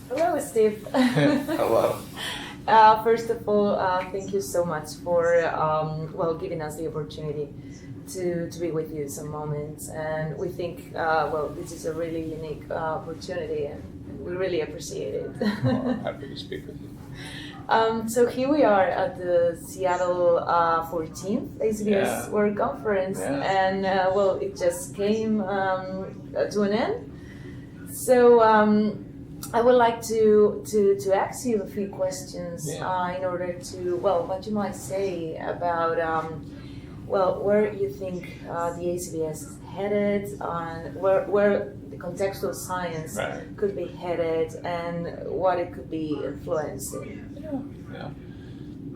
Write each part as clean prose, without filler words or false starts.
Hello, Steve. Hello. First of all, thank you so much for giving us the opportunity to be with you some moments. And we think this is a really unique opportunity, and we really appreciate it. I'm happy to speak with you. So here we are at the Seattle 14th ACBS World Conference, and it just came to an end. So I would like to ask you a few questions in order to, what you might say about, where you think the ACBS is headed, on where the contextual science could be headed, and what it could be influencing. Yeah.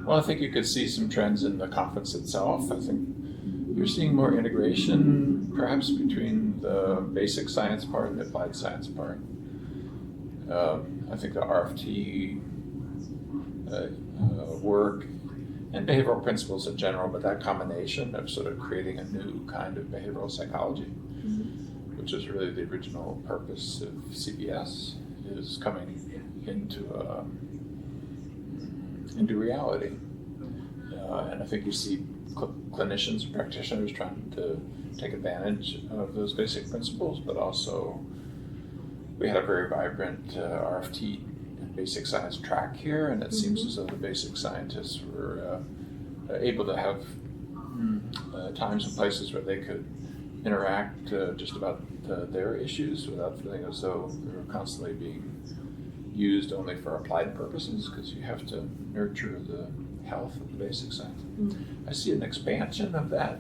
Well, I think you could see some trends in the conference itself. I think you're seeing more integration, perhaps, between the basic science part and the applied science part. I think the RFT work and behavioral principles in general, but that combination of sort of creating a new kind of behavioral psychology, which is really the original purpose of CBS, is coming into reality. And I think you see clinicians and practitioners trying to take advantage of those basic principles, but also we had a very vibrant RFT and basic science track here, and it seems as though the basic scientists were able to have times and places where they could interact just about their issues without feeling as though they were constantly being used only for applied purposes, because you have to nurture the health of the basic science. I see an expansion of that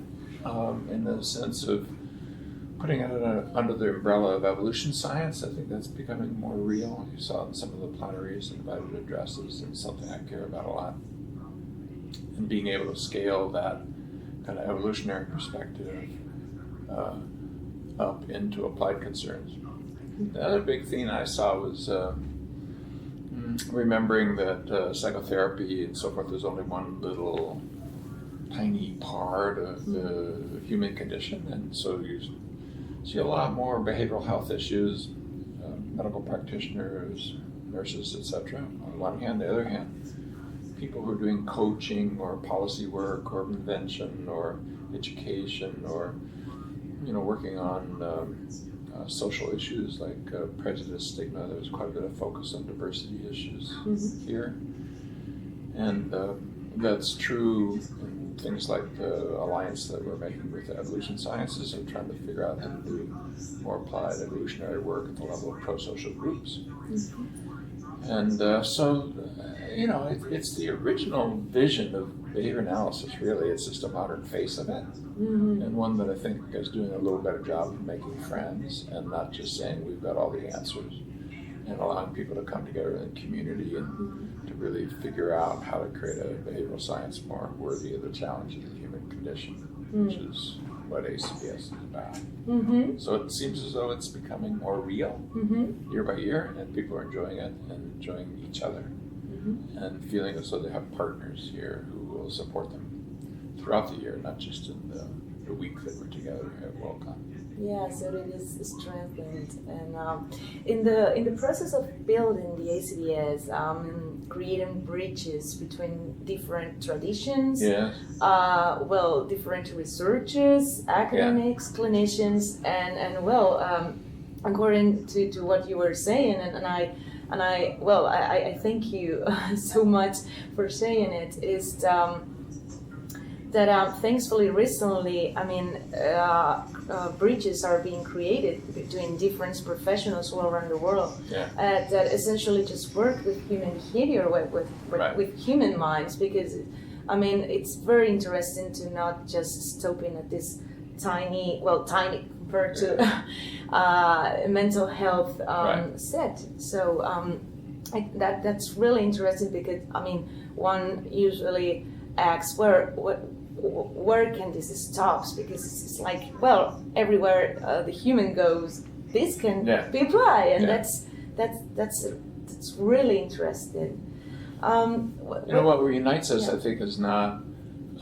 in the sense of putting it under the umbrella of evolution science. I think that's becoming more real. You saw in some of the plenaries and invited addresses, and something I care about a lot. And being able to scale that kind of evolutionary perspective up into applied concerns. The other big theme I saw was remembering that psychotherapy and so forth is only one little tiny part of the human condition, and so you see a lot more behavioral health issues, medical practitioners, nurses, etc. on the one hand. The other hand, people who are doing coaching or policy work or prevention or education or working on social issues like prejudice, stigma. There's quite a bit of focus on diversity issues here, and that's true in things like the alliance that we're making with the evolution sciences of trying to figure out how to do more applied evolutionary work at the level of pro-social groups. And it's the original vision of behavior analysis, really. It's just a modern face of it, and one that I think is doing a little better job of making friends and not just saying we've got all the answers, and allowing people to come together in community and to really figure out how to create a behavioral science more worthy of the challenge of the human condition, which is what ACBS is about. So it seems as though it's becoming more real year by year, and people are enjoying it and enjoying each other and feeling as though they have partners here who will support them throughout the year, not just in the week that we're together at WorldCon. Yeah, so it is strengthened, and in the process of building the ACBS, creating bridges between different traditions, different researchers, academics, clinicians, and according to what you were saying, and I thank you so much for saying it, is that thankfully recently, bridges are being created between different professionals all around the world that essentially just work with human behavior, with human minds, because it's very interesting to not just stopping at this tiny compared to mental health set. So that's really interesting, because one usually asks where can this stop, because it's like, everywhere the human goes, this can be applied, and that's really interesting. What unites us, I think, is not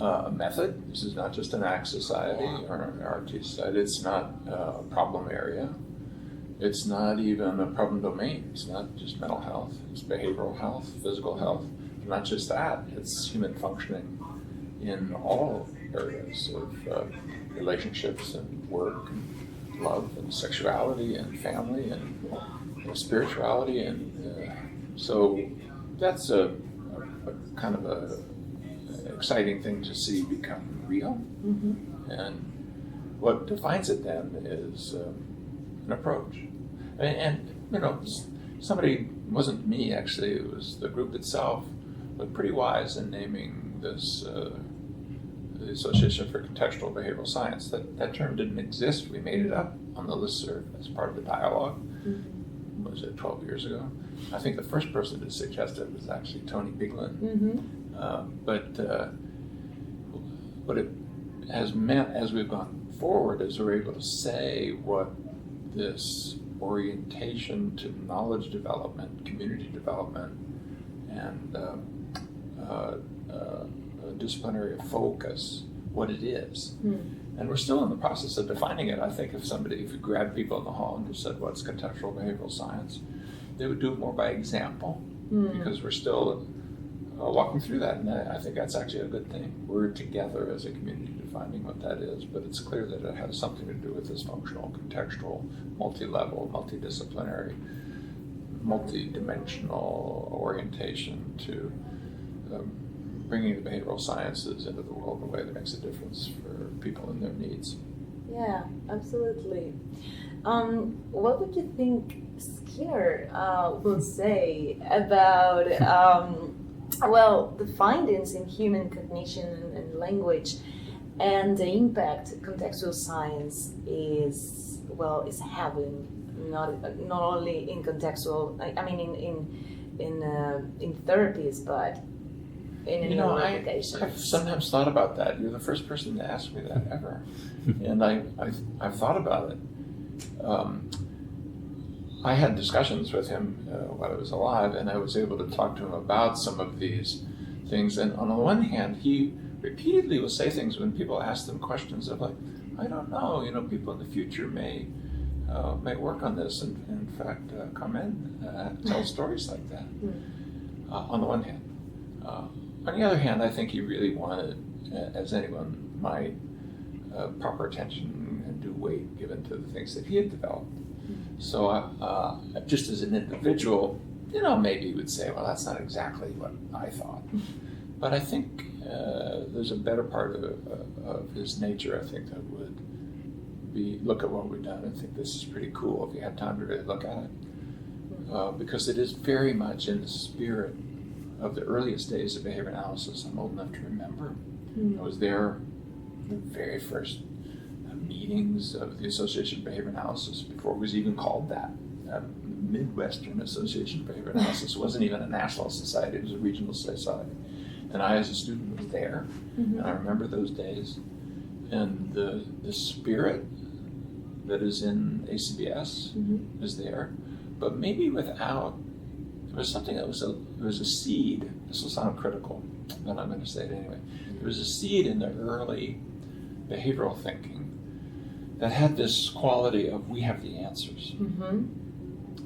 a method. This is not just an ACT society or an RT society. It's not a problem area. it's not even a problem domain. It's not just mental health. It's behavioral health, physical health. Not just that, it's human functioning in all areas of relationships and work and love and sexuality and family and spirituality. And so that's a kind of a exciting thing to see become real. Mm-hmm. And what defines it then is an approach. And you know, somebody, wasn't me actually, it was the group itself, but pretty wise in naming this the Association for Contextual Behavioral Science. That term didn't exist. We made it up on the listserv as part of the dialogue. Mm-hmm. Was it 12 years ago? I think the first person to suggest it was actually Tony Biglin. Mm-hmm. But what it has meant as we've gone forward is we're able to say what this orientation to knowledge development, community development, and disciplinary focus, what it is. And we're still in the process of defining it. I think if you grabbed people in the hall and just said, what's contextual behavioral science, they would do it more by example, because we're still walking through that, and I think that's actually a good thing. We're together as a community defining what that is, but it's clear that it has something to do with this functional, contextual, multi-level, multidisciplinary, multi-dimensional orientation to bringing the behavioral sciences into the world in a way that makes a difference for people and their needs. Yeah, absolutely. What would you think Skinner will say about the findings in human cognition and language, and the impact contextual science is having not only in contextual, in therapies, but in applications. I've sometimes thought about that. You're the first person to ask me that ever, and I've thought about it. I had discussions with him while I was alive, and I was able to talk to him about some of these things. And on the one hand, he repeatedly will say things when people ask them questions of like, I don't know, people in the future may work on this, and in fact come in, tell stories like that. On the one hand. On the other hand, I think he really wanted, as anyone might, proper attention and due weight given to the things that he had developed. So just as an individual, maybe he would say, well, that's not exactly what I thought. But I think there's a better part of his nature, I think, that would be, look at what we've done and think this is pretty cool if you had time to really look at it. Because it is very much in the spirit of the earliest days of behavior analysis. I'm old enough to remember. I was there in the very first meetings of the Association of Behavior Analysis before it was even called that. Midwestern Association of Behavior Analysis. It wasn't even a national society, it was a regional society. And I, as a student, was there, and I remember those days. And the spirit that is in ACBS is there, but maybe without. There was something that there was a seed. This will sound critical, but I'm going to say it anyway. There was a seed in the early behavioral thinking that had this quality of we have the answers.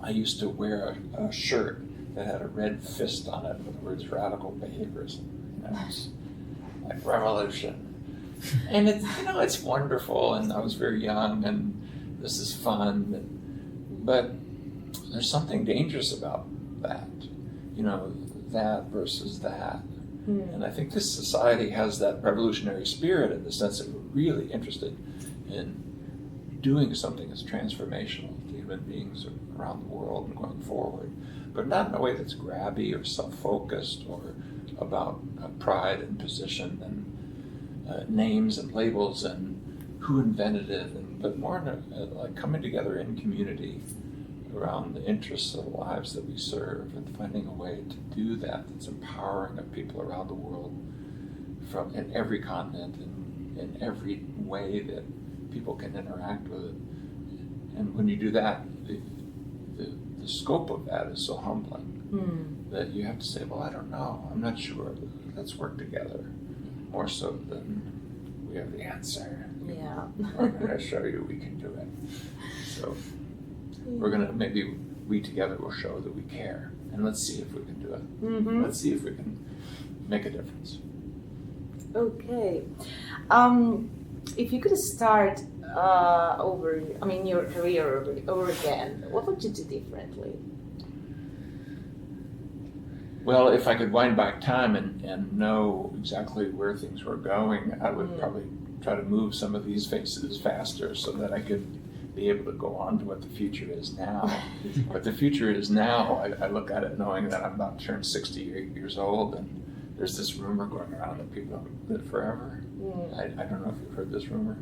I used to wear a shirt that had a red fist on it with the words radical behaviorism. It's like revolution. And it's wonderful, and I was very young, and this is fun. But there's something dangerous about that, that versus that. And I think this society has that revolutionary spirit in the sense that we're really interested in doing something that's transformational to human beings around the world and going forward, but not in a way that's grabby or self-focused or about pride and position and names and labels and who invented it, but more like coming together in community around the interests of the lives that we serve, and finding a way to do that that's empowering of people around the world in every continent and in every way that people can interact with it. And when you do that, the scope of that is so humbling that you have to say, well, I don't know, I'm not sure, let's work together, more so than we have the answer. Yeah. I'm going to show you we can do it. So We're gonna, maybe we together will show that we care, and let's see if we can do it. Mm-hmm. Let's see if we can make a difference. Okay. If you could start your career over again, what would you do differently? Well, if I could wind back time and know exactly where things were going, I would probably try to move some of these phases faster so that I could be able to go on to what the future is now. What the future is now, I look at it knowing that I'm about to turn 68 years old, and there's this rumor going around that people don't live forever. I don't know if you've heard this rumor.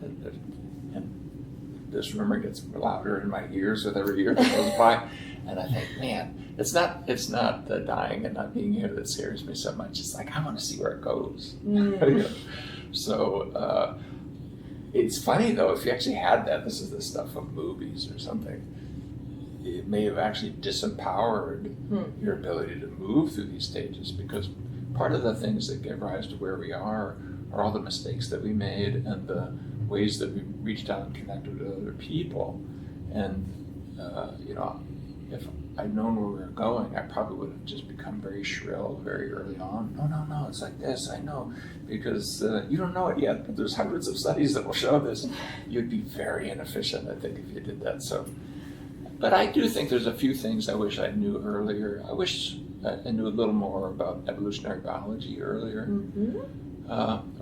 And this rumor gets louder in my ears with every year that goes by. And I think, man, it's not the dying and not being here that scares me so much. It's like, I want to see where it goes. So it's funny, though, if you actually had that, this is the stuff of movies or something, it may have actually disempowered your ability to move through these stages, because part of the things that give rise to where we are all the mistakes that we made and the ways that we reached out and connected with other people. And, if I'd known where we were going, I probably would have just become very shrill very early on. No, it's like this, I know, because you don't know it yet, but there's hundreds of studies that will show this. You'd be very inefficient, I think, if you did that. So, but I do think there's a few things I wish I knew earlier. I wish I knew a little more about evolutionary biology earlier.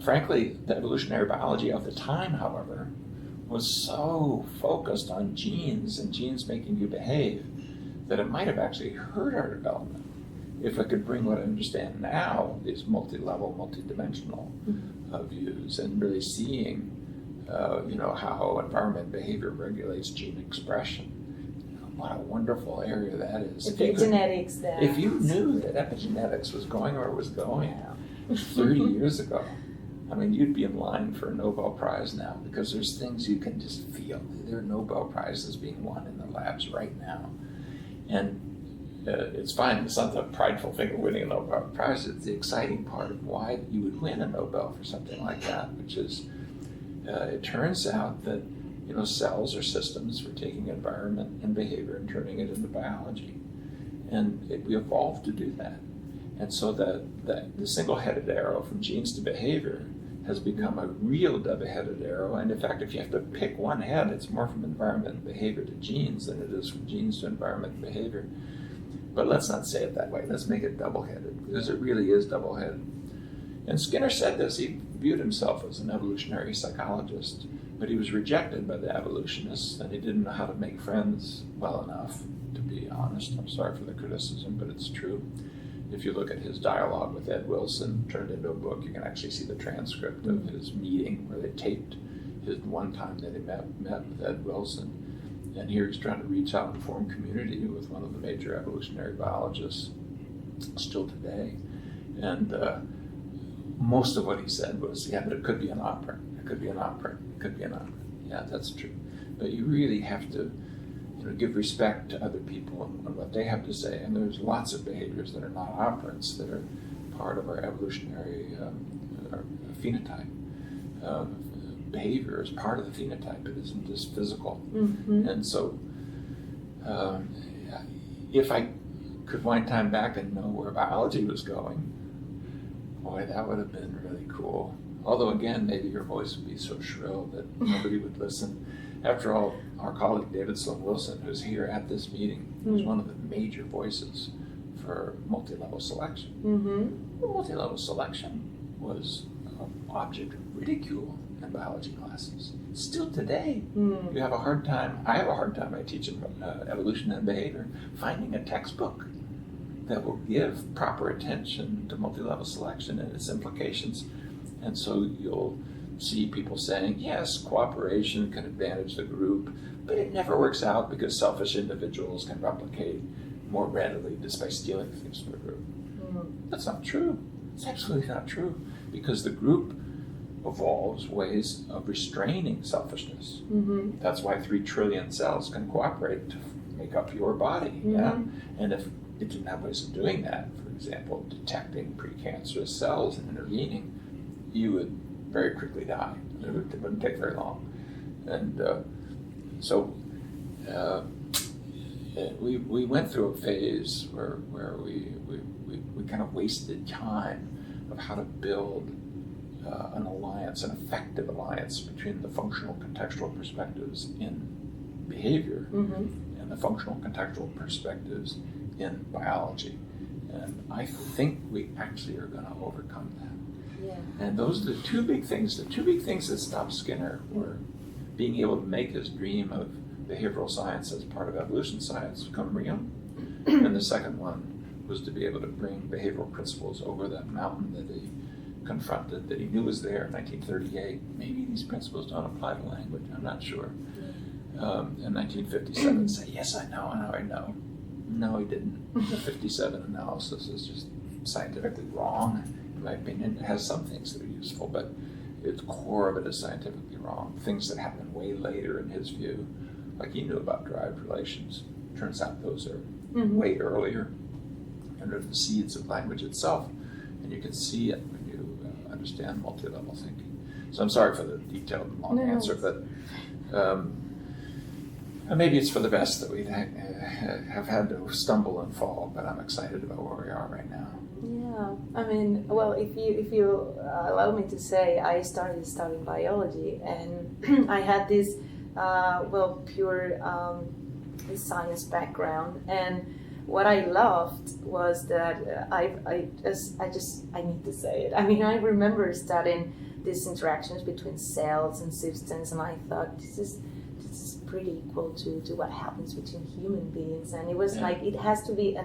Frankly, the evolutionary biology of the time, however, was so focused on genes and genes making you behave that it might have actually hurt our development if I could bring what I understand now, these multi-level, multi-dimensional views, and really seeing, how environment and behavior regulates gene expression. What a wonderful area that is. Epigenetics. If you knew that epigenetics was going where it was going 30 years ago, I mean, you'd be in line for a Nobel Prize now, because there's things you can just feel. There are Nobel Prizes being won in the labs right now. And it's fine. It's not the prideful thing of winning a Nobel Prize. It's the exciting part of why you would win a Nobel for something like that, which is it turns out that cells are systems for taking environment and behavior and turning it into biology. And we evolved to do that. And so the single-headed arrow from genes to behavior has become a real double-headed arrow. And in fact, if you have to pick one head, it's more from environment and behavior to genes than it is from genes to environment and behavior. But let's not say it that way. Let's make it double-headed, because it really is double-headed. And Skinner said this. He viewed himself as an evolutionary psychologist, but he was rejected by the evolutionists, and he didn't know how to make friends well enough, to be honest. I'm sorry for the criticism, but it's true. If you look at his dialogue with Ed Wilson, turned into a book, you can actually see the transcript of his meeting where they taped his one time that he met with Ed Wilson. And here he's trying to reach out and form community with one of the major evolutionary biologists still today. And most of what he said was, yeah, but it could be an opera. It could be an opera. It could be an opera. Yeah, that's true. But you really have to give respect to other people and what they have to say. And there's lots of behaviors that are not operants, that are part of our evolutionary our phenotype. Behavior is part of the phenotype. It isn't just physical. And so if I could wind time back and know where biology was going, boy, that would have been really cool. Although, again, maybe your voice would be so shrill that nobody would listen. After all, our colleague David Sloan Wilson, who's here at this meeting, was one of the major voices for multi-level selection. Well, multi-level selection was an object of ridicule in biology classes. Still today, you have a hard time, I have a hard time, I teach evolution and behavior, finding a textbook that will give proper attention to multi-level selection and its implications. And so you'll see people saying, yes, cooperation can advantage the group, but it never works out because selfish individuals can replicate more readily just by stealing things from the group. That's not true. It's absolutely not true, because the group evolves ways of restraining selfishness. That's why 3 trillion cells can cooperate to make up your body. And if it didn't have ways of doing that, for example, detecting precancerous cells and intervening, you would very quickly die. It wouldn't take very long. And so we went through a phase where we kind of wasted time of how to build an alliance, an effective alliance between the functional contextual perspectives in behavior and the functional contextual perspectives in biology. And I think we actually are going to overcome that. Yeah. And those are the two big things that stopped Skinner were being able to make his dream of behavioral science as part of evolution science come real. And the second one was to be able to bring behavioral principles over that mountain that he confronted, that he knew was there in 1938. Maybe these principles don't apply to language, I'm not sure. In 1957, say, yes, I know. No, he didn't. The 57 analysis is just scientifically wrong, in my opinion. It has some things that are useful, but its core of it is scientifically wrong. Things that happen way later in his view, like he knew about derived relations. Turns out those are way earlier, and they're the seeds of language itself. And you can see it when you understand multi-level thinking. So I'm sorry for the detailed and long answer, but maybe it's for the best that we have had to stumble and fall, but I'm excited about where we are right now. Yeah, I mean, well, if you allow me to say, I started studying biology, and I had this, pure science background, and what I loved was that I need to say it. I mean, I remember studying these interactions between cells and substance, and I thought this is pretty equal to what happens between human beings, and it was like it has to be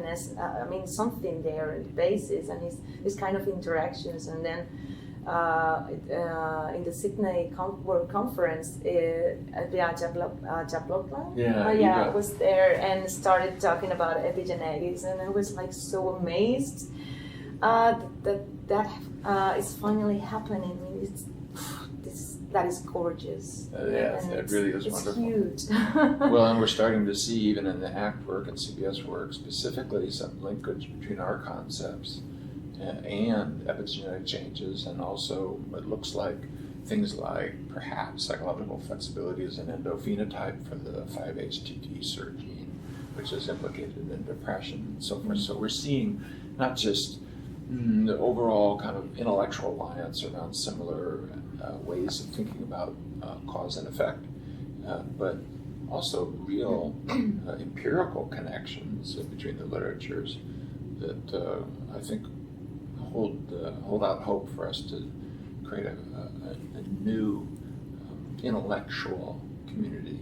something there in the basis, and it's kind of interactions. And then in the Sydney World Conference, I was there and started talking about epigenetics, and I was like so amazed that is finally happening. That is gorgeous. It really is wonderful. It's huge. Well, and we're starting to see, even in the ACT work and CBS work specifically, some linkage between our concepts and epigenetic changes, and also what looks like things like perhaps psychological flexibility as an endophenotype for the 5-HTT SERT gene, which is implicated in depression and so forth. So we're seeing not just the overall kind of intellectual alliance around similar ways of thinking about cause and effect, but also real empirical connections between the literatures that I think hold out hope for us to create a new intellectual community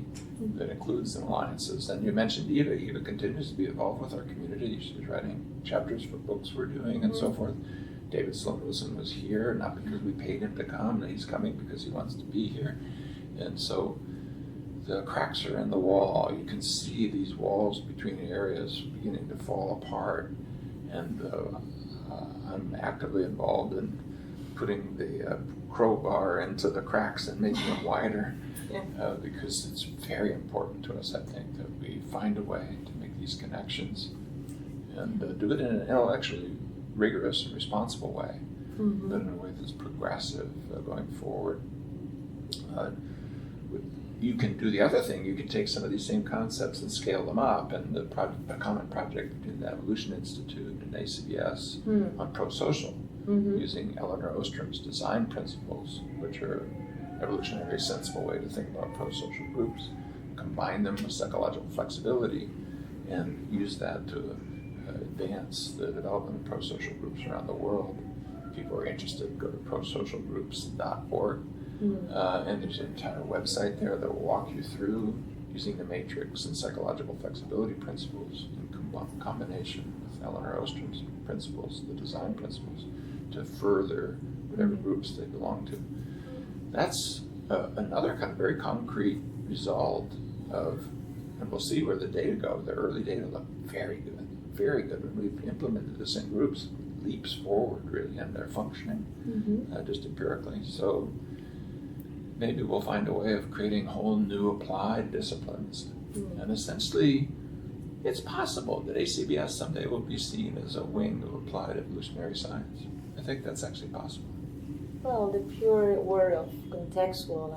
that includes alliances. And you mentioned Eva. Eva continues to be involved with our community. She's writing chapters for books we're doing and so forth. David Sloan-Wilson was here, not because we paid him to come. He's coming because he wants to be here. And so the cracks are in the wall. You can see these walls between areas beginning to fall apart. And I'm actively involved in putting the crowbar into the cracks and making them wider. Because it's very important to us, I think, that we find a way to make these connections and do it in an intellectually rigorous and responsible way, but in a way that's progressive going forward. You can do the other thing. You can take some of these same concepts and scale them up, and the common project between the Evolution Institute and ACBS on pro-social, using Eleanor Ostrom's design principles, which are evolutionary sensible way to think about pro-social groups, combine them with psychological flexibility, and use that to advance the development of pro-social groups around the world. If people are interested, go to prosocialgroups.org, and there's an entire website there that will walk you through using the matrix and psychological flexibility principles in combination with Eleanor Ostrom's principles, the design principles, to further whatever groups they belong to. That's another kind of very concrete result of, and we'll see where the data go. The early data look very good. When we've implemented this in groups, leaps forward really in their functioning, just empirically. So maybe we'll find a way of creating whole new applied disciplines. And essentially, it's possible that ACBS someday will be seen as a wing of applied evolutionary science. I think that's actually possible. Well, the pure word of contextual,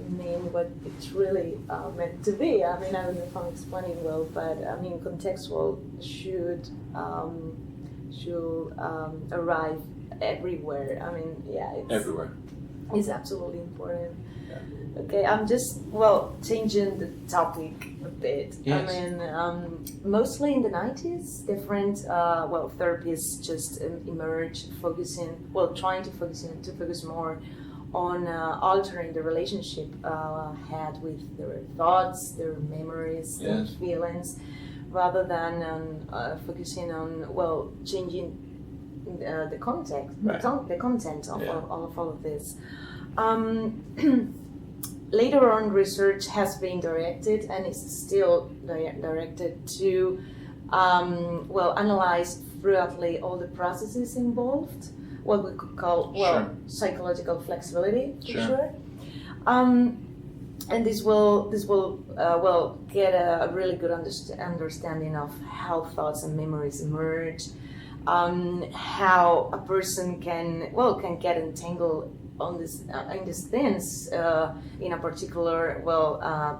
mean what it's really meant to be. I mean, I don't know if I'm explaining well, but I mean, contextual should arrive everywhere. I mean, yeah, it's everywhere. It's absolutely important. Yeah. Okay, I'm just changing the topic a bit. Yes. I mean, mostly in the 90s, different therapists just emerged, trying to focus more on altering the relationship had with their thoughts, their memories, their feelings, rather than focusing on changing the context, the content of all of this. Later on, research has been directed, and it's still directed to analyze thoroughly all the processes involved, what we could call psychological flexibility, for sure. And this will get a really good understanding of how thoughts and memories emerge, how a person can get entangled on in these things in a particular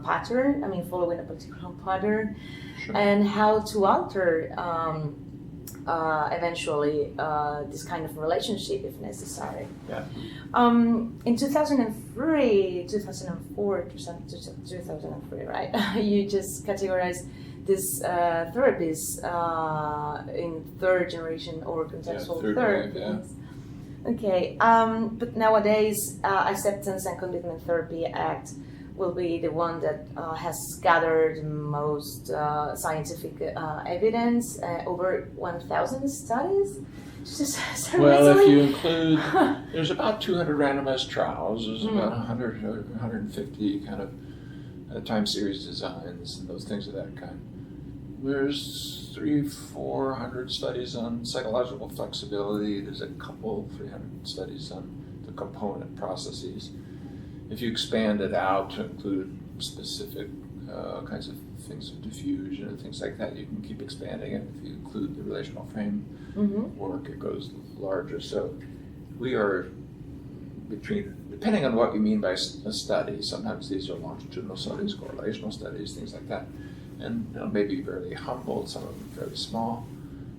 pattern. I mean, following a particular pattern, and how to alter eventually this kind of relationship if necessary. Yeah. In 2003, 2003, right? You just categorized this therapies in third generation or contextual therapy. Yeah. Okay, but nowadays, Acceptance and Commitment Therapy Act will be the one that has gathered most scientific evidence, over 1,000 studies. Well, if you include, there's about 200 randomized trials, there's about 100 or 150 kind of time series designs and those things of that kind. There's 300-400 studies on psychological flexibility. There's a couple, 300 studies on the component processes. If you expand it out to include specific kinds of things of diffusion and things like that, you can keep expanding it. If you include the relational framework, it goes larger. So we are depending on what you mean by a study, sometimes these are longitudinal studies, correlational studies, things like that. And maybe fairly humble, some of them fairly small.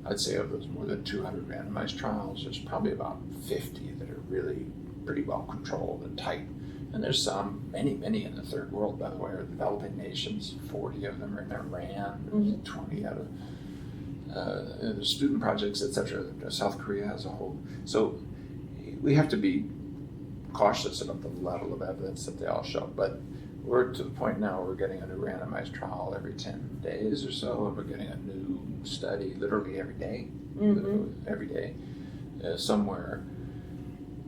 I'd say of those more than 200 randomized trials, there's probably about 50 that are really pretty well controlled and tight. And there's many in the third world, by the way, or developing nations. 40 of them are in Iran, 20 out of the student projects, etc. South Korea as a whole. So we have to be cautious about the level of evidence that they all show. But we're to the point now where we're getting a new randomized trial every 10 days or so, and we're getting a new study literally every day, somewhere.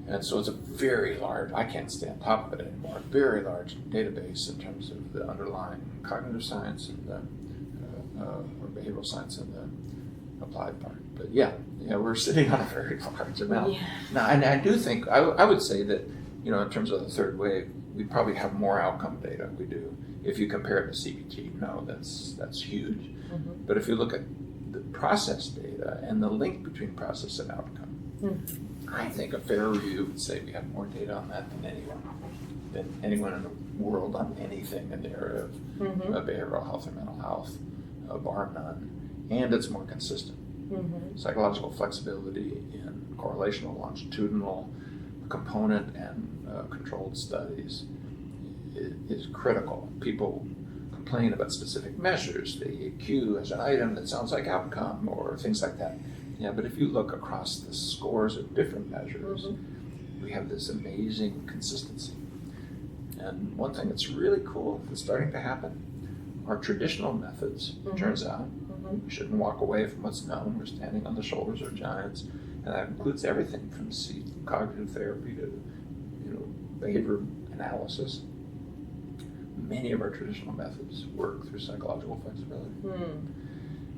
And so it's a very large, I can't stay on top of it anymore, a very large database in terms of the underlying cognitive science and the or behavioral science and the applied part. But yeah, we're sitting on a very large amount. Yeah. Now, and I do think, I would say that, in terms of the third wave, we probably have more outcome data we do. If you compare it to CBT, that's huge. But if you look at the process data and the link between process and outcome, I think a fair review would say we have more data on that than anyone in the world on anything in the area of behavioral health or mental health, bar none. And it's more consistent. Psychological flexibility in correlational, longitudinal, component, and controlled studies is critical. People complain about specific measures, the EQ as an item that sounds like outcome or things like that. Yeah, but if you look across the scores of different measures, we have this amazing consistency. And one thing that's really cool that's starting to happen are traditional methods, turns out. We shouldn't walk away from what's known. We're standing on the shoulders of giants. And that includes everything from cognitive therapy to behavior analysis. Many of our traditional methods work through psychological flexibility.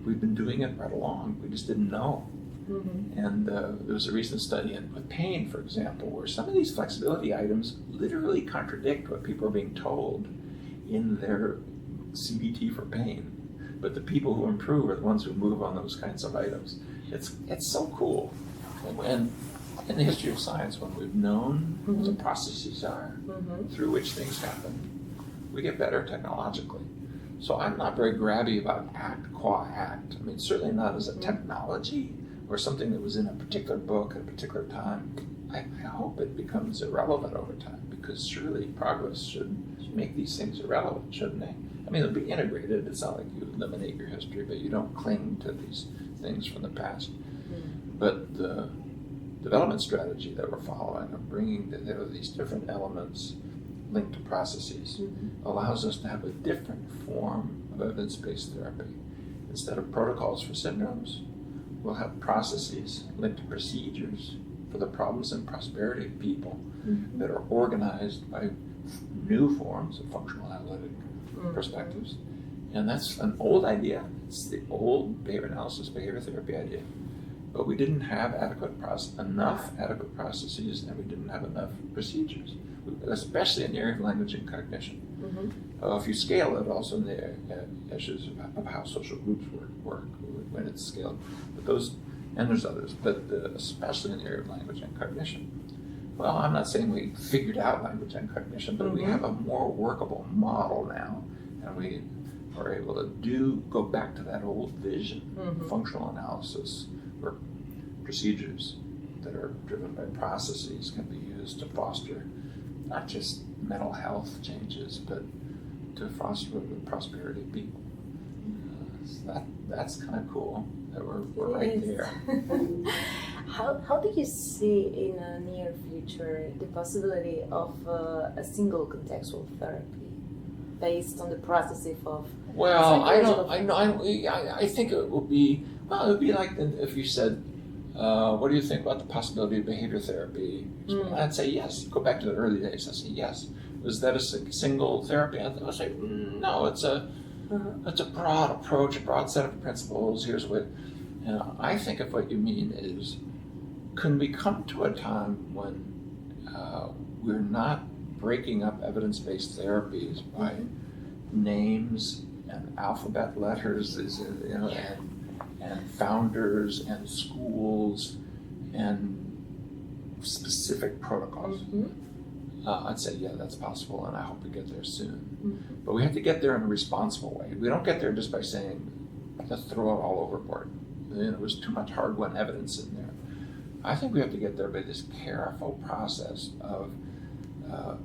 We've been doing it right along. We just didn't know. And there was a recent study with pain, for example, where some of these flexibility items literally contradict what people are being told in their CBT for pain. But the people who improve are the ones who move on those kinds of items. It's so cool. And in the history of science, when we've known what the processes are through which things happen, we get better technologically. So I'm not very grabby about act qua act. I mean, certainly not as a technology or something that was in a particular book at a particular time. I hope it becomes irrelevant over time, because surely progress should make these things irrelevant, shouldn't they? I mean, they'll be integrated. It's not like you eliminate your history, but you don't cling to these things from the past. But the development strategy that we're following of bringing these different elements linked to processes allows us to have a different form of evidence-based therapy. Instead of protocols for syndromes, we'll have processes linked to procedures for the problems and prosperity of people that are organized by new forms of functional analytic perspectives. And that's an old idea. It's the old behavior analysis, behavior therapy idea. But we didn't have enough adequate processes, and we didn't have enough procedures, especially in the area of language and cognition. If you scale it, also in the issues of how social groups work when it's scaled. But those, and there's others, but especially in the area of language and cognition. Well, I'm not saying we figured out language and cognition, but we have a more workable model now, and we are able to go back to that old vision, functional analysis, where procedures that are driven by processes can be used to foster not just mental health changes, but to foster the prosperity of people. So that's kind of cool that we're right there. How do you see in a near future the possibility of a single contextual therapy based on the processes of? Well, I think it will be. Well, it would be like if you said, what do you think about the possibility of behavior therapy? I'd say yes. Go back to the early days. I'd say yes. Was that a single therapy? I'd say no. It's a broad approach, a broad set of principles. Here's what. I think if what you mean is, can we come to a time when we're not breaking up evidence-based therapies by names and alphabet letters, and founders and schools and specific protocols? I'd say, yeah, that's possible, and I hope we get there soon. But we have to get there in a responsible way. We don't get there just by saying, let's throw it all overboard. There was too much hard-won evidence in there. I think we have to get there by this careful process of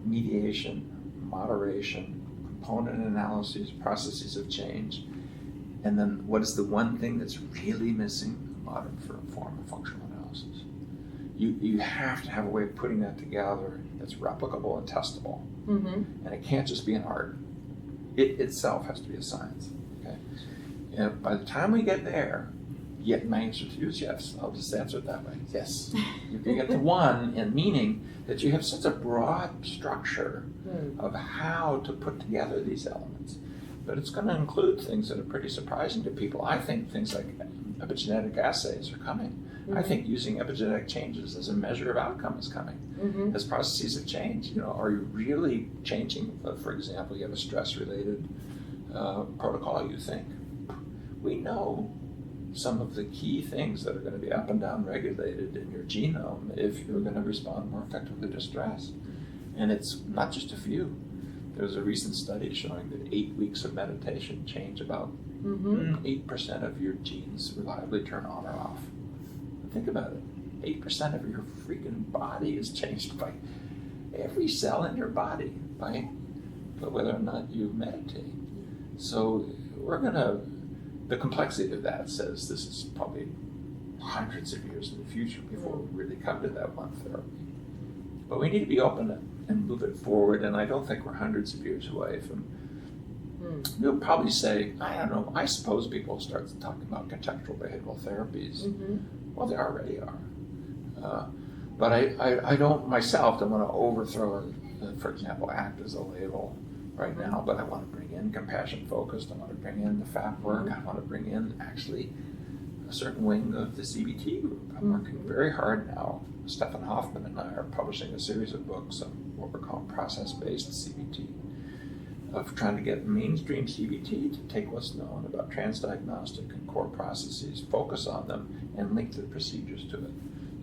mediation, moderation, component analyses, processes of change, and then what is the one thing that's really missing in the modern form of functional analysis? You have to have a way of putting that together that's replicable and testable. And it can't just be an art. It itself has to be a science. Okay? And by the time we get there, my answer to you is yes. I'll just answer it that way. Yes. You can get to one, and meaning that you have such a broad structure of how to put together these elements. But it's going to include things that are pretty surprising to people. I think things like epigenetic assays are coming. I think using epigenetic changes as a measure of outcome is coming. As processes have changed, are you really changing? For example, you have a stress-related protocol, you think. We know some of the key things that are going to be up and down regulated in your genome if you're going to respond more effectively to stress. And it's not just a few. There's a recent study showing that 8 weeks of meditation change about 8% of your genes reliably turn on or off. Think about it. 8% of your freaking body is changed by every cell in your body by whether or not you meditate. So the complexity of that says this is probably hundreds of years in the future before we really come to that one therapy. But we need to be open and move it forward, and I don't think we're hundreds of years away from. We'll probably say, I don't know, I suppose people will start talking about contextual behavioral therapies. Well, they already are. But I don't myself don't want to overthrow, for example, ACT as a label right now, but I want to bring in compassion focused, I want to bring in the FAP work, I want to bring in actually a certain wing of the CBT group. I'm working very hard now. Stefan Hoffman and I are publishing a series of books on what we're calling process-based CBT, of trying to get mainstream CBT to take what's known about transdiagnostic and core processes, focus on them, and link the procedures to it.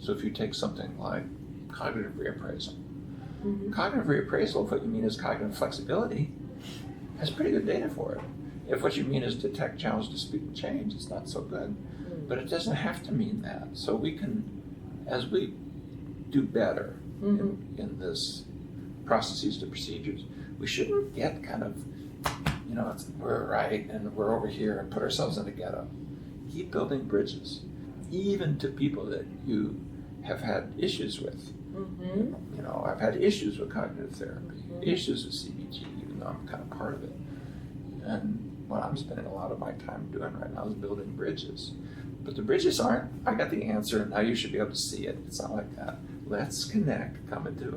So if you take something like cognitive reappraisal, cognitive reappraisal, if what you mean is cognitive flexibility, has pretty good data for it. If what you mean is detect, challenge, dispute, and change, it's not so good. But it doesn't have to mean that. So we can, as we do better in this processes to procedures, we shouldn't get kind of, we're right and we're over here and put ourselves in a ghetto. Keep building bridges, even to people that you have had issues with. I've had issues with cognitive therapy, issues with CBT, even though I'm kind of part of it. And what I'm spending a lot of my time doing right now is building bridges. But the bridges aren't, I got the answer and now you should be able to see it. It's not like that. Let's connect, come into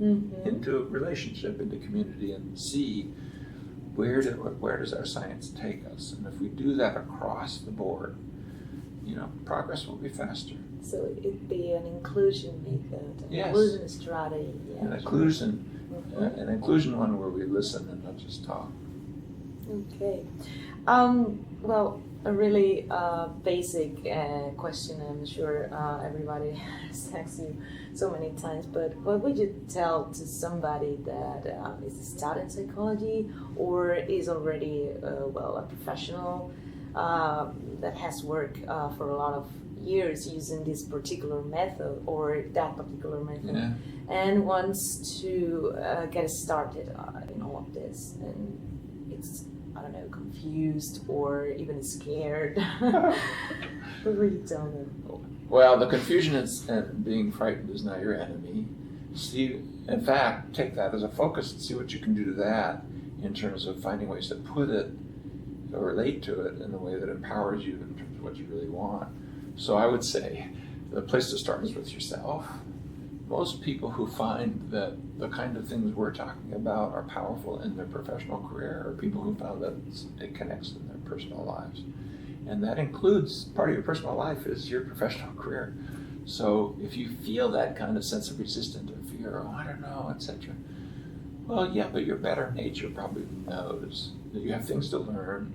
a relationship, into community, and see where does our science take us. And if we do that across the board, progress will be faster. So it'd be an inclusion method, an yes. inclusion strategy. Yeah. An inclusion one where we listen and not just talk. Okay. Well, a really basic question. I'm sure everybody has asked you so many times, but what would you tell to somebody that is studying psychology or is already a professional that has worked for a lot of years using this particular method or that particular method, and wants to get started in all of this, and it's, I don't know, confused or even scared? What would you tell them? Well, the confusion and being frightened is not your enemy. See, in fact, take that as a focus and see what you can do to that in terms of finding ways to put it or relate to it in a way that empowers you in terms of what you really want. So I would say the place to start is with yourself. Most people who find that the kind of things we're talking about are powerful in their professional career are people who found that it connects in their personal lives. And that includes, part of your personal life is your professional career. So if you feel that kind of sense of resistance or fear, I don't know, etc. Well, yeah, but your better nature probably knows that you have things to learn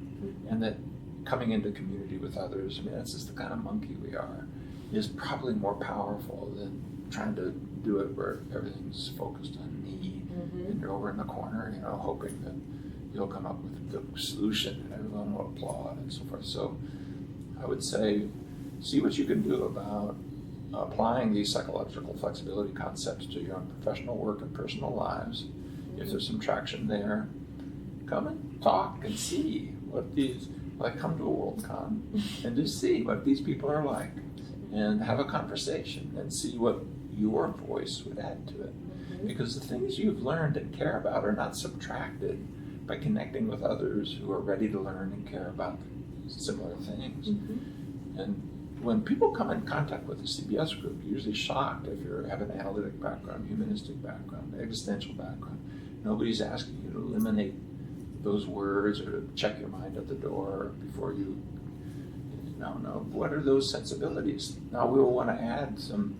and that coming into community with others, that's just the kind of monkey we are, is probably more powerful than trying to do it where everything's focused on me and you're over in the corner, hoping that you'll come up with the solution and everyone will applaud and so forth. So I would say, see what you can do about applying these psychological flexibility concepts to your own professional work and personal lives. If there's some traction there, come and talk and see what these, come to a WorldCon and just see what these people are like and have a conversation and see what your voice would add to it. Because the things you've learned and care about are not subtracted by connecting with others who are ready to learn and care about similar things. And when people come in contact with the CBS group, you're usually shocked if you have an analytic background, humanistic background, existential background. Nobody's asking you to eliminate those words or to check your mind at the door before you know, what are those sensibilities? Now we will want to add some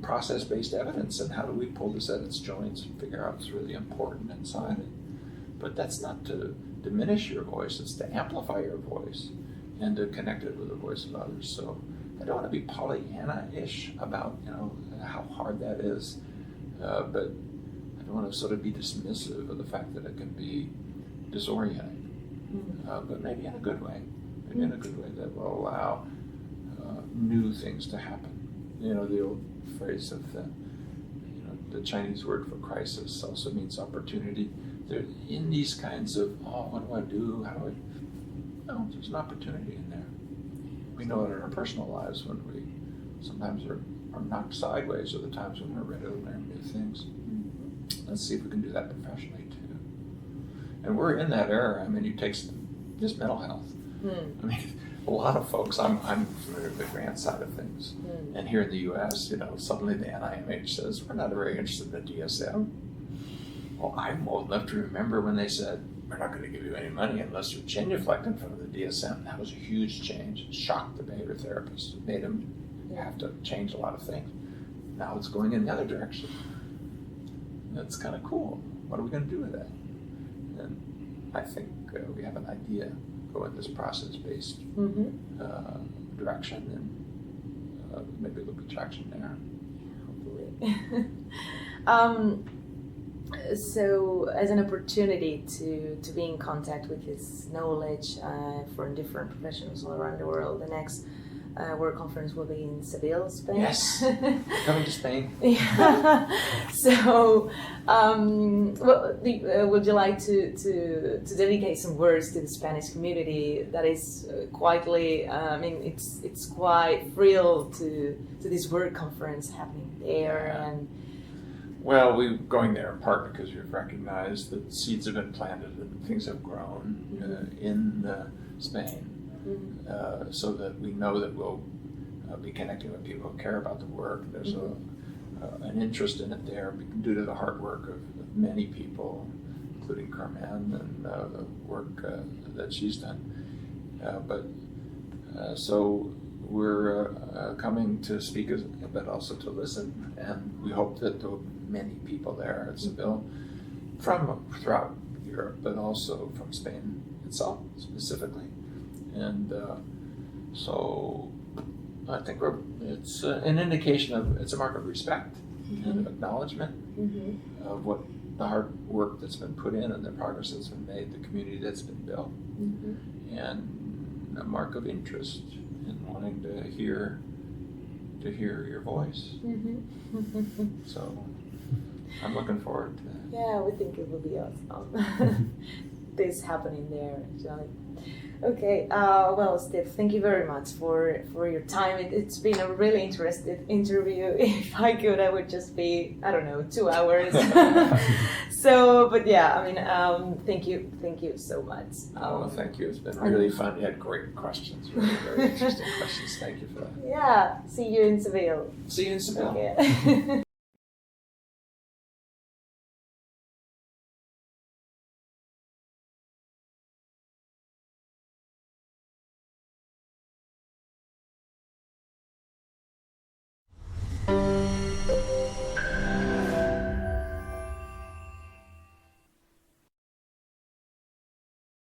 process-based evidence and how do we pull this at its joints and figure out what's really important inside it. But that's not to diminish your voice, it's to amplify your voice and to connect it with the voice of others. So I don't want to be Pollyanna-ish about, how hard that is, but I don't want to sort of be dismissive of the fact that it can be disorienting, but maybe in a good way. Maybe in a good way that will allow new things to happen. The old phrase of the Chinese word for crisis also means opportunity. They're in these kinds of, what do I do? How do I? No, there's an opportunity in there. We know it in our personal lives when we sometimes are knocked sideways, or the times when we're ready to learn new things. Let's see if we can do that professionally too. And we're in that era. You take just mental health. A lot of folks, I'm familiar with the grant side of things. And here in the US, suddenly the NIMH says, we're not very interested in the DSM. Well, I'm old enough to remember when they said, we're not going to give you any money unless you genuflect in front of the DSM. That was a huge change. It shocked the behavior therapists. It made them have to change a lot of things. Now it's going in the other direction. That's kind of cool. What are we going to do with that? And I think we have an idea. Go in this process-based direction, and maybe it'll be traction there. Hopefully. So, as an opportunity to be in contact with this knowledge from different professionals all around the world, the next World Conference will be in Seville, Spain. Yes, coming to Spain. Yeah. So, would you like to dedicate some words to the Spanish community that is quietly? I mean, it's quite thrilled to this World Conference happening there. Yeah. And well, we're going there in part because we've recognized that seeds have been planted and things have grown in Spain. So that we know that we'll be connecting with people who care about the work. There's an interest in it there due to the hard work of many people, including Carmen and the work that she's done. So we're coming to speak, but also to listen, and we hope that there will be many people there at Seville from throughout Europe, but also from Spain itself specifically. And so I think it's an indication of, it's a mark of respect and of acknowledgement of what the hard work that's been put in and the progress that's been made, the community that's been built, and a mark of interest in wanting to hear your voice. So I'm looking forward to that. Yeah, we think it will be awesome. This happening there, actually. Okay, well, Steve, thank you very much for your time. It's been a really interesting interview. If I could, I would just be, 2 hours. So, but yeah, I mean, thank you so much. Well, thank you. It's been really fun. You had great questions, really very interesting questions. Thank you for that. Yeah, see you in Seville. See you in Seville. Okay.